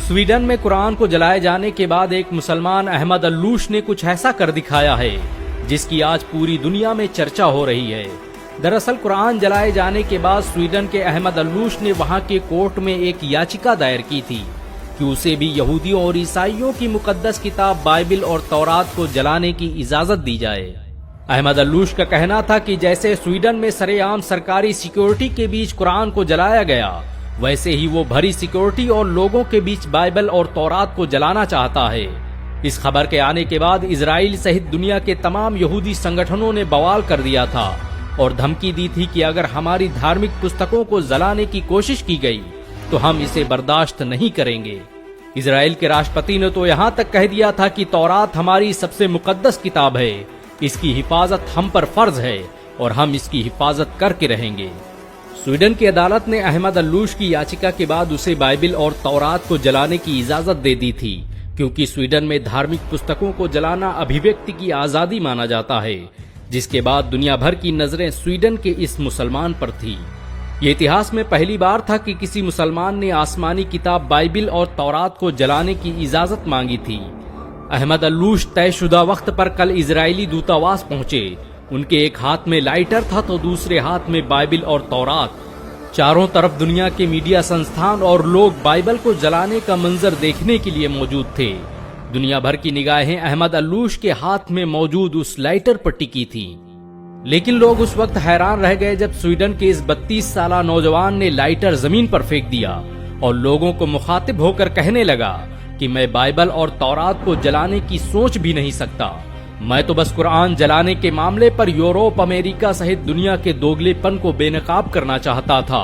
Sweden में कुरान को जलाए जाने के बाद एक मुसलमान अहमद अल्लूश ने कुछ ऐसा कर दिखाया है जिसकी आज पूरी दुनिया में चर्चा हो रही है। दरअसल कुरान जलाए जाने के बाद स्वीडन के अहमद अल्लूश ने वहां के कोर्ट में एक याचिका दायर की थी कि उसे भी यहूदियों और ईसाइयों की मुकद्दस किताब बाइबिल और तौरात को जलाने की इजाजत दी जाए। अहमद अल्लूश का कहना था कि जैसे स्वीडन में सरेआम सरकारी सिक्योरिटी के बीच कुरान को जलाया गया, वैसे ही वो भरी सिक्योरिटी और लोगों के बीच बाइबल और तौरात को जलाना चाहता है। इस खबर के आने के बाद इजराइल सहित दुनिया के तमाम यहूदी संगठनों ने बवाल कर दिया था और धमकी दी थी कि अगर हमारी धार्मिक पुस्तकों को जलाने की कोशिश की गई तो हम इसे बर्दाश्त नहीं करेंगे। इजराइल के राष्ट्रपति ने तो यहाँ तक कह दिया था कि तौरात हमारी सबसे मुकद्दस किताब है, इसकी हिफाजत हम पर फर्ज है और हम इसकी हिफाजत करके रहेंगे। स्वीडन की अदालत ने अहमद अल्लूश की याचिका के बाद उसे बाइबिल और तौरात को जलाने की इजाजत दे दी थी, क्योंकि स्वीडन में धार्मिक पुस्तकों को जलाना अभिव्यक्ति की आजादी माना जाता है, जिसके बाद दुनिया भर की नजरें स्वीडन के इस मुसलमान पर थी। ये इतिहास में पहली बार था कि किसी मुसलमान ने आसमानी किताब बाइबिल और तौरात को जलाने की इजाजत मांगी थी। अहमद अल्लूश तयशुदा वक्त पर कल इजरायली दूतावास पहुंचे। उनके एक हाथ में लाइटर था तो दूसरे हाथ में बाइबिल और तौरात। चारों तरफ दुनिया के मीडिया संस्थान और लोग बाइबल को जलाने का मंजर देखने के लिए मौजूद थे। दुनिया भर की निगाहें अहमद अल्लूश के हाथ में मौजूद उस लाइटर पर टिकी थी। लेकिन लोग उस वक्त हैरान रह गए जब स्वीडन के इस 32 साला नौजवान ने लाइटर जमीन पर फेंक दिया और लोगों को मुखातिब होकर कहने लगा कि मैं बाइबल और तौरात को जलाने की सोच भी नहीं सकता। मैं तो बस कुरान जलाने के मामले पर यूरोप, अमेरिका सहित दुनिया के दोगलेपन को बेनकाब करना चाहता था।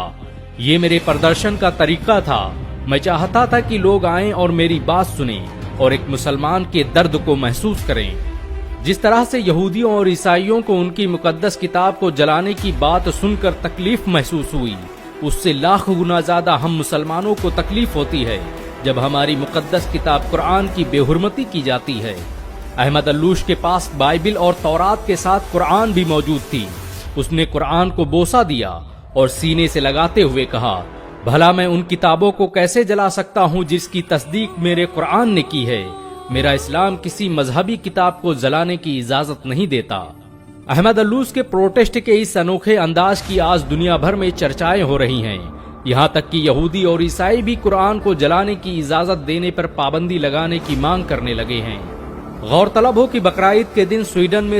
ये मेरे प्रदर्शन का तरीका था। मैं चाहता था कि लोग आएं और मेरी बात सुनें और एक मुसलमान के दर्द को महसूस करें। जिस तरह से यहूदियों और ईसाइयों को उनकी मुकद्दस किताब को जलाने की बात सुनकर तकलीफ महसूस हुई, उससे लाख गुना ज्यादा हम मुसलमानों को तकलीफ होती है जब हमारी मुकद्दस किताब कुरान की बेहुरमती की जाती है। अहमद अल्लूश के पास बाइबिल और तौरात के साथ कुरान भी मौजूद थी। उसने कुरान को बोसा दिया और सीने से लगाते हुए कहा, भला मैं उन किताबों को कैसे जला सकता हूँ जिसकी तस्दीक मेरे कुरान ने की है। मेरा इस्लाम किसी मजहबी किताब को जलाने की इजाजत नहीं देता। अहमद अल्लूश के प्रोटेस्ट के इस अनोखे अंदाज की आज दुनिया भर में चर्चाएं हो रही हैं। यहाँ तक कि यहूदी और ईसाई भी कुरान को जलाने की इजाजत देने पर पाबंदी लगाने की मांग करने लगे हैं। गौरतलब हो कि बकरा ईद के दिन स्वीडन में